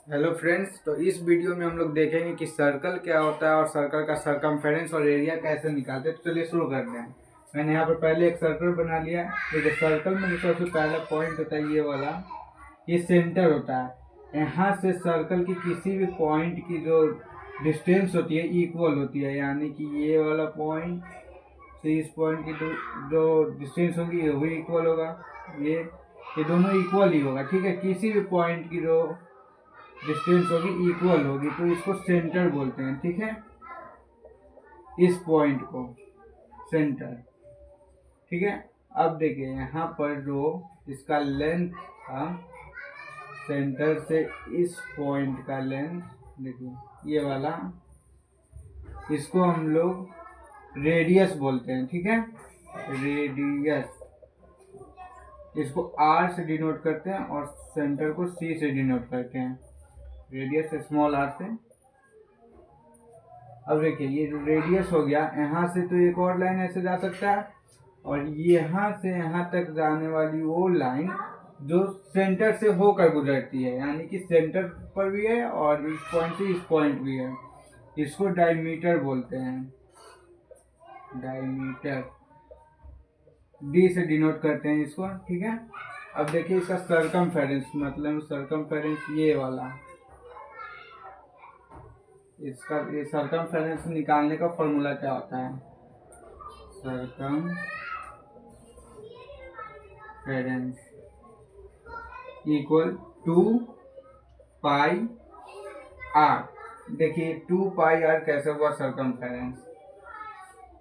Hello friends, तो इस video में हम लोग देखेंगे कि सर्कल क्या होता है और सर्कल का सरकमफेरेंस और एरिया कैसे निकालते हैं। तो चलिए शुरू करते हैं। मैंने यहाँ पर पहले एक सर्कल बना लिया है। देखिए सर्कल में जो सबसे पहला पॉइंट होता है ये वाला, ये सेंटर होता है। यहाँ से सर्कल की किसी भी पॉइंट की जो डिस्टेंस होती है इक्वल होती है, यानी कि ये वाला पॉइंट से इस पॉइंट की जो डिस्टेंस होगी वो भी इक्वल होगा। ये दोनों इक्वल ही होगा, ठीक है। किसी भी पॉइंट की जो डिस्टेंस होगी इक्वल होगी तो इसको सेंटर बोलते हैं, ठीक है। इस पॉइंट को सेंटर, ठीक है। अब देखिए यहाँ पर जो इसका लेंथ था, सेंटर से इस पॉइंट का लेंथ, देखिए ये वाला, इसको हम लोग रेडियस बोलते हैं, ठीक है। रेडियस, इसको आर से डिनोट करते हैं और सेंटर को सी से डिनोट करते हैं। रेडियस स्मॉल आर से। अब देखिए ये जो रेडियस हो गया, यहाँ से तो एक और लाइन ऐसे जा सकता है, और यहाँ से यहाँ तक जाने वाली वो लाइन जो सेंटर से होकर गुजरती है, यानी कि सेंटर पर भी है और इस पॉइंट से इस पॉइंट भी है, इसको डायमीटर बोलते हैं। डायमीटर, डी से डिनोट करते हैं इसको, ठीक है। अब देखिए इसका सरकमफेरेंस, मतलब सरकमफेरेंस ये वाला, इसका ये सरकमफेरेंस निकालने का फॉर्मूला क्या होता है। Circumference equal 2 pi R. देखिए 2 पाई आर कैसे हुआ सरकमफेरेंस।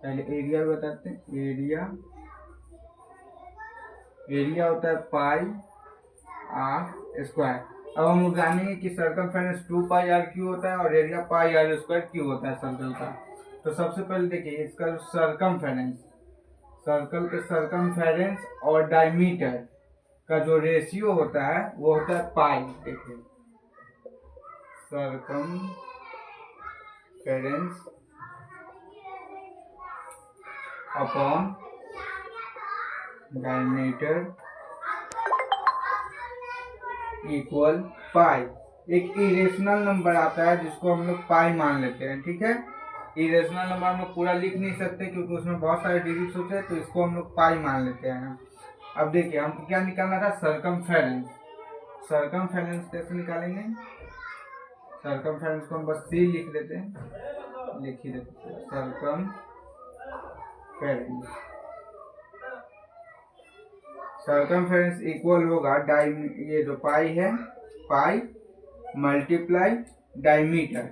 पहले एरिया बताते हैं। एरिया होता है पाई आर स्क्वायर। अब हम लोग जानेंगे कि सरकमफेरेंस 2 पाई आर क्यों होता है और एरिया पाई आर स्क्वायर क्यों होता है सर्कल का। तो सबसे पहले देखिए इसका सरकमफेरेंस, सर्कल के सरकमफेरेंस और डायमीटर का जो रेशियो होता है वो होता है पाई। देखिए circumference upon diameter equal pi. एक इरेशनल नंबर आता है जिसको हम लोग पाई मान लेते हैं, ठीक है। इरेशनल नंबर हम लोग पूरा लिख नहीं सकते क्योंकि उसमें बहुत सारे डिजिट्स होते हैं, तो इसको हम लोग पाई मान लेते हैं। अब देखिए हमको क्या निकालना था, सरकमफेरेंस। सरकमफेरेंस कैसे निकालेंगे, सरकमफेरेंस को हम बस सी लिख देते हैं, लिख ही देते हैं सरकमफेरेंस। सरकमफेरेंस इक्वल होगा ये जो पाई है, पाई मल्टीप्लाई डायमीटर।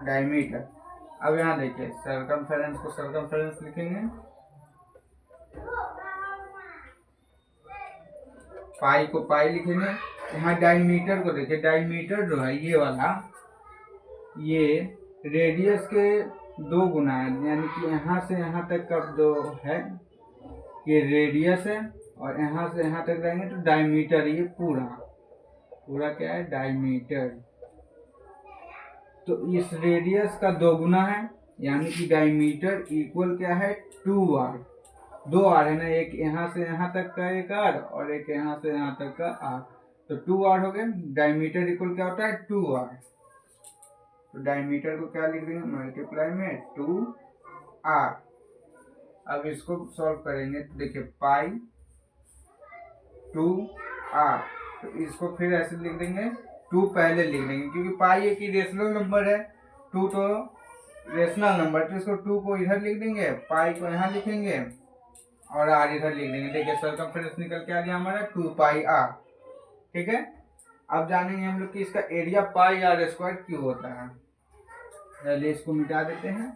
डायमीटर, अब यहाँ देखिए सरकमफेरेंस को सरकमफेरेंस लिखेंगे, पाई को पाई लिखेंगे। यहाँ डायमीटर को देखिए, डायमीटर जो है ये वाला, ये रेडियस के 2 गुना है, यानी कि यहाँ से यहाँ तक का जो है ये रेडियस है, और यहाँ से यहाँ तक जाएंगे तो डायमीटर। ये पूरा पूरा क्या है, डायमीटर। तो इस रेडियस का 2 गुना है, यानी कि डायमीटर इक्वल क्या है, 2 आर। 2 आर है ना, एक यहाँ से यहाँ तक का एक आर और एक यहाँ से यहाँ तक का आर, तो 2 आर हो गया। डायमीटर इक्वल क्या होता है, 2 आर। तो डायमीटर को क्या लिख देंगे, मल्टीप्लाई में 2 आर। अब इसको सॉल्व करेंगे तो देखिए पाई 2 आर, तो इसको फिर ऐसे लिख देंगे, 2 पहले लिख देंगे क्योंकि पाई एक रेशनल नंबर है, 2 तो रेशनल नंबर, तो इसको 2 को इधर लिख देंगे, पाई को यहाँ लिखेंगे और आर इधर लिख देंगे। देखिए सरकमफेरेंस निकल के आ गया हमारा 2 पाई आर, ठीक है। अब जानेंगे हम लोग कि इसका एरिया पाई आर स्क्वायर क्यों होता है। पहले इसको मिटा देते हैं।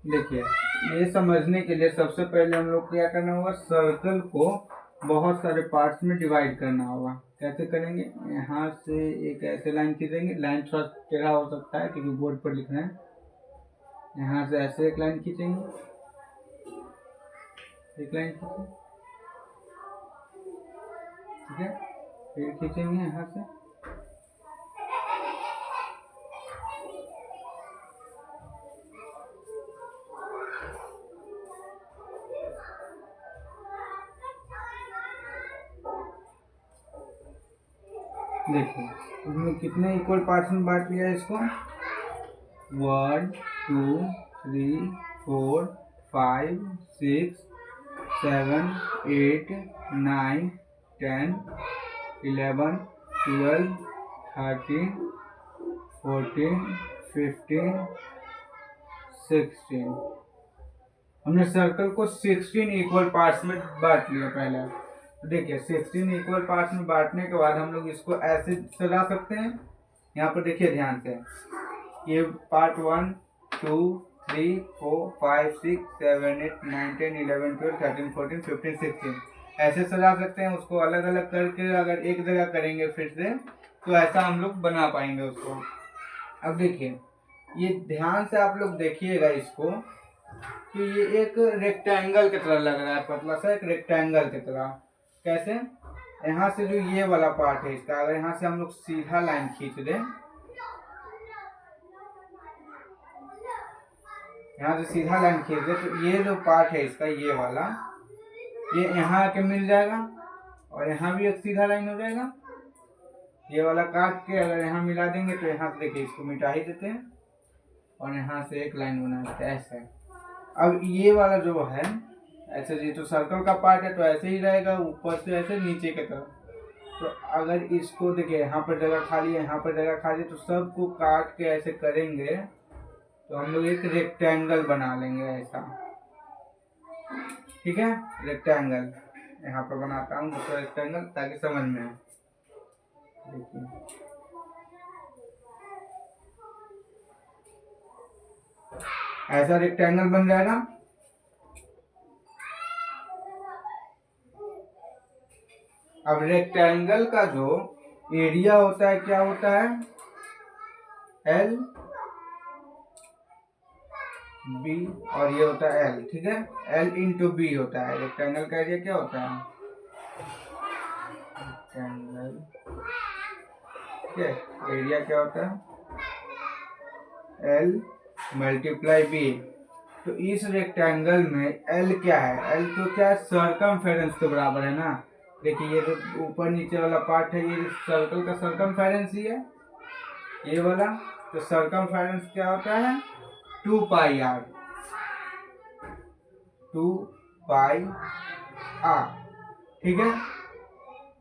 देखिए ये समझने के लिए सबसे पहले हम लोग क्या करना होगा, सर्कल को बहुत सारे पार्ट्स में डिवाइड करना होगा। कैसे करेंगे, यहाँ से एक ऐसे लाइन खींचेंगे, लाइन थोड़ा टेढ़ा हो सकता है क्योंकि बोर्ड पर लिख रहे हैं। यहाँ से ऐसे एक लाइन खींचेंगे, एक लाइन खींचेंगे, ठीक है। फिर खींचेंगे यहाँ से, देखिए इसमें कितने इक्वल पार्ट्स में बांट लिया है इसको, 1 2 3 4 5 6 7 8 9 10 11 12 13 14 15 16। हमने सर्कल को 16 इक्वल पार्ट्स में बांट लिया पहले। तो देखिए 16 इक्वल पार्ट्स में बांटने के बाद हम लोग इसको ऐसे सजा सकते हैं। यहाँ पर देखिए ध्यान से, ये पार्ट 1 2 3 4 5 6 7 8 9 10 11 12 13 14 15 16 ऐसे सजा सकते हैं। उसको अलग अलग करके अगर एक जगह करेंगे फिर से, तो ऐसा हम लोग बना पाएंगे उसको। अब देखिए ये ध्यान से आप लोग देखिएगा इसको, कि ये एक रेक्टेंगल की तरह लग रहा है, पतला सा एक रेक्टेंगल की तरह। कैसे, यहाँ से जो ये वाला पार्ट है इसका, अगर यहाँ से हम लोग सीधा लाइन खींच दें, यहाँ से सीधा लाइन खींच दें, तो ये जो पार्ट है इसका, ये वाला, ये यहाँ आके मिल जाएगा और यहाँ भी एक सीधा लाइन हो जाएगा। ये वाला काट के अगर यहाँ मिला देंगे तो यहाँ से देखिए इसको मिटा ही देते हैं और यहाँ से एक लाइन बना देते हैं ऐसे। अब ये वाला जो है ऐसे, ये तो सर्कल का पार्ट है तो ऐसे ही रहेगा, ऊपर से ऐसे नीचे की तरफ। तो अगर इसको देखिए यहाँ पर जगह खाली है, यहाँ पर जगह खाली है, तो सबको काट के ऐसे करेंगे तो हम लोग एक रेक्टेंगल बना लेंगे ऐसा। ठीक है, रेक्टेंगल यहाँ पर बनाता हूँ दूसरा रेक्टेंगल ताकि समझ में आए। देखिए ऐसा रेक्टेंगल बन जाएगा। अब रेक्टेंगल का जो एरिया होता है क्या होता है, एल बी, और ये होता है एल। ठीक है, एल इंटू बी होता है। रेक्टेंगल का एरिया क्या होता है, रेक्टेंगल, ठीक है, एरिया क्या होता है, एल मल्टीप्लाई बी। तो इस रेक्टेंगल में एल क्या है, एल तो क्या है, सर्कमफेरेंस के बराबर है ना। देखिए ये जो ऊपर नीचे वाला पार्ट है ये सर्कल का सर्कमफेरेंस ही है, ये वाला। तो सर्कमफेरेंस क्या होता है, 2 पाई आर, 2 पाई आर। ठीक है,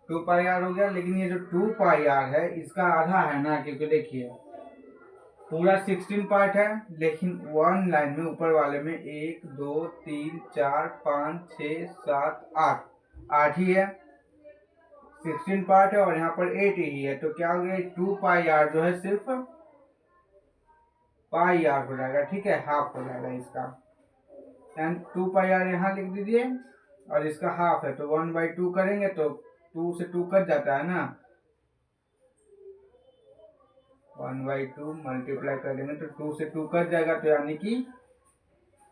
2 पाई आर हो गया। लेकिन ये जो 2 पाई आर है इसका आधा है ना, क्योंकि देखिए पूरा 16 पार्ट है, लेकिन वन लाइन में ऊपर वाले में 1 2 3 4 5 6 7 8 8 ही है, 16 पार्ट है और यहाँ पर 8 ही है। तो क्या हो गया, 2 पाई आर जो है सिर्फ पाई आर हो जाएगा। ठीक है, हाफ हो जाएगा इसका, एंड 2 पाई आर यहाँ लिख दीजिए और इसका हाफ है तो 1/2 करेंगे तो 2 से 2 कट जाता है ना, 1/2 मल्टीप्लाई कर देंगे तो 2 से 2 कट जाएगा। तो यानी कि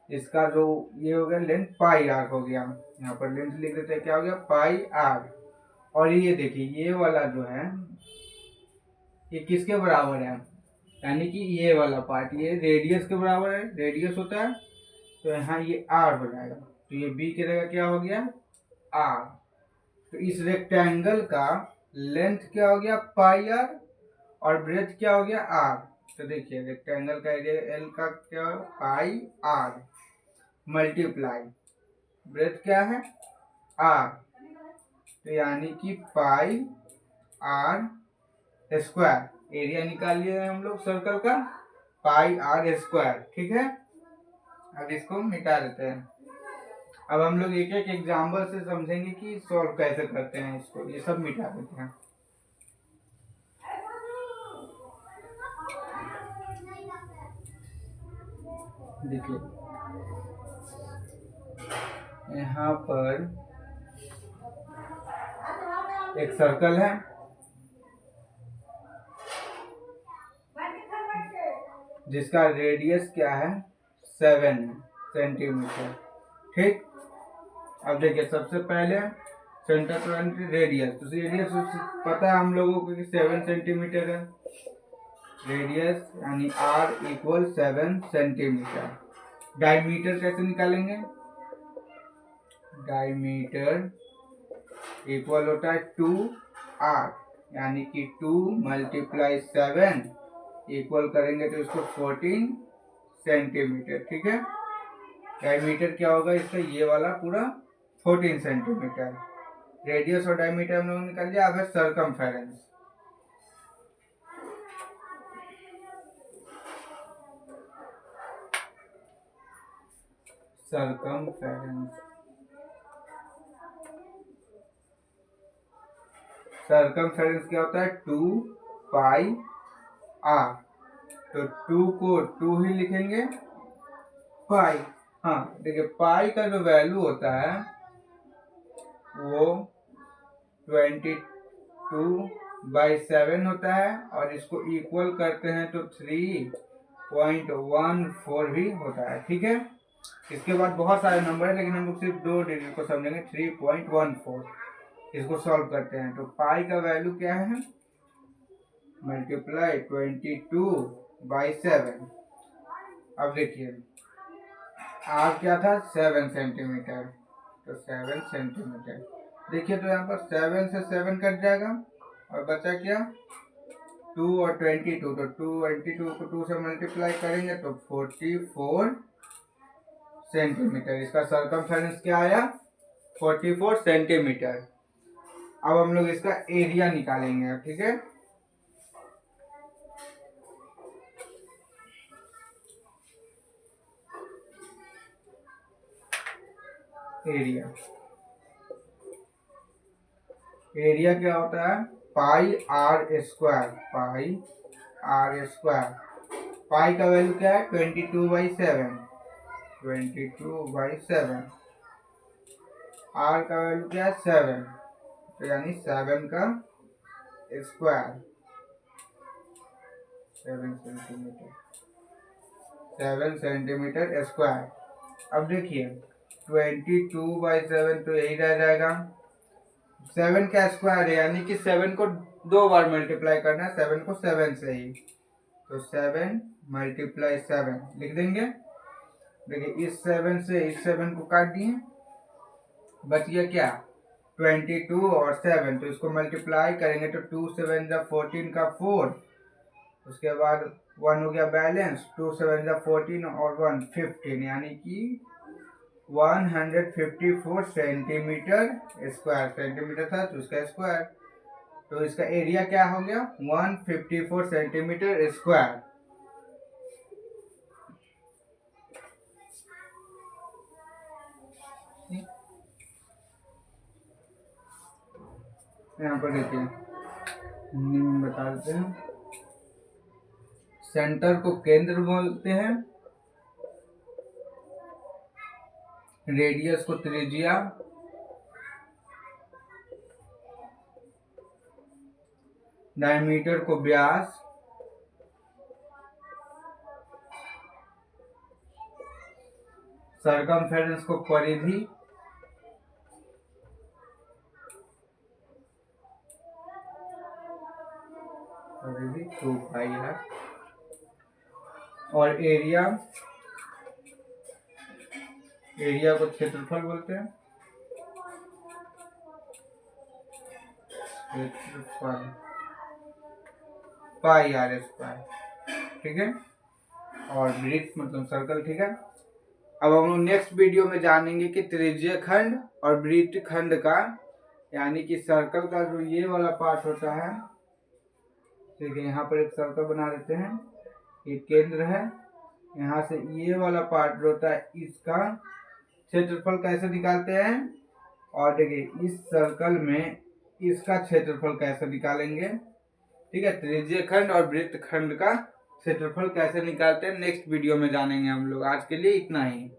इसका जो ये हो गया लेंथ पाई आर हो गया। यहाँ पर लेंथ लिख देते हैं, क्या हो गया, पाई आर। और ये देखिए ये वाला जो है ये किसके बराबर है, यानी कि ये वाला पार्ट ये रेडियस के बराबर है, रेडियस होता है। तो यहाँ ये आर हो जाएगा, तो ये बी की जगह क्या हो गया, आर। तो इस रेक्टेंगल का लेंथ क्या हो गया, पाई आर, और ब्रेथ क्या हो गया, आर। तो देखिए रेक्टेंगल का एरिया एल का क्या, पाई आर मल्टीप्लाई ब्रेथ क्या है, आर। तो यानी कि पाई आर स्क्वायर। एरिया निकाल लिए हम लोग सर्कल का, पाई आर स्क्वायर। ठीक है, अब इसको मिटा देते हैं। अब हम लोग एक एक एग्जाम्पल से समझेंगे कि सॉल्व कैसे करते हैं इसको। ये सब मिटा देते हैं। देखिए यहाँ पर एक सर्कल है जिसका रेडियस क्या है, 7 सेंटीमीटर। ठीक, अब देखिए सबसे पहले सेंटर पॉइंट रेडियस, तो रेडियस पता है हम लोगों को कि 7 सेंटीमीटर है। रेडियस यानी आर इक्वल 7 सेंटीमीटर। डायमीटर कैसे निकालेंगे, डायमीटर इक्वल होता है 2 आर। यानी कि 2 × 7 इक्वल करेंगे तो इसको 14 सेंटीमीटर। ठीक है, डायमीटर क्या होगा इसका, ये वाला पूरा 14 सेंटीमीटर। रेडियस और डायमीटर हम लोग निकाल लिया। अब है सर्कमफेरेंस। सर्कमफेरेंस क्या होता है, 2πr। तो 2 को 2 ही लिखेंगे, पाई। हाँ देखिए, पाई का जो वैल्यू होता है वो 22/7 होता है, और इसको इक्वल करते हैं तो 3.14 भी होता है। ठीक है, इसके बाद बहुत सारे नंबर है, लेकिन हम लोग सिर्फ 2 डिजिट को समझेंगे, 3.14। इसको सॉल्व करते हैं तो पाई का वैल्यू क्या है, मल्टीप्लाई 22/7। अब देखिए आर क्या था, 7 सेंटीमीटर, तो 7 सेंटीमीटर। देखिए तो यहाँ पर 7 से 7 कट जाएगा और बचा क्या, 2 और 22। तो 22 को 2 से मल्टीप्लाई करेंगे तो 44 सेंटीमीटर। इसका सर्कमफेरेंस क्या आया, 44 सेंटीमीटर। अब हम लोग इसका एरिया निकालेंगे। ठीक है, एरिया क्या होता है, पाई आर स्क्वायर। पाई का वैल्यू क्या है, 22/7। 22/7। आर का वैल्यू क्या है, 7, तो यानी 7 का स्क्वायर, 7 सेंटीमीटर स्क्वायर। अब देखिए 22/7 तो यही रह जाएगा, 7 का स्क्वायर है, यानी कि 7 को 2 बार मल्टीप्लाई करना है, 7 को 7 से ही, तो 7 × 7 लिख देंगे। देखिए इस 7 से इस 7 को काट दिए, बच गया क्या, 22 और 7। तो इसको मल्टीप्लाई करेंगे तो 2 7 जा 14 का 4, उसके बाद 1 हो गया बैलेंस, 2 7 जा 14 और 1 15, यानी कि 154 सेंटीमीटर स्क्वायर। सेंटीमीटर था तो इसका स्क्वायर, तो इसका एरिया क्या हो गया, 154 सेंटीमीटर स्क्वायर। यहाँ पर देखिए हिंदी में बता देते हैं, सेंटर को केंद्र बोलते हैं, रेडियस को त्रिज्या, डायमीटर को व्यास, सर्कमफेरेंस को परिधि, परिधि 2π है, और एरिया को क्षेत्रफल बोलते हैं, क्षेत्रफल πr²। ठीक है, और वृत्त मतलब सर्कल। ठीक है, अब हम लोग नेक्स्ट वीडियो में जानेंगे कि त्रिज्यीय खंड और वृत्त खंड का, यानी कि सर्कल का जो ये वाला पार्ट होता है। ठीक है, यहाँ पर एक सर्कल बना देते हैं, ये केंद्र है, यहाँ से ये वाला पार्ट जो होता है इसका क्षेत्रफल कैसे निकालते हैं, और देखिए इस सर्कल में इसका क्षेत्रफल कैसे निकालेंगे। ठीक है, त्रिज्यीय खंड और वृत्त खंड का क्षेत्रफल कैसे निकालते हैं नेक्स्ट वीडियो में जानेंगे हम लोग। आज के लिए इतना ही।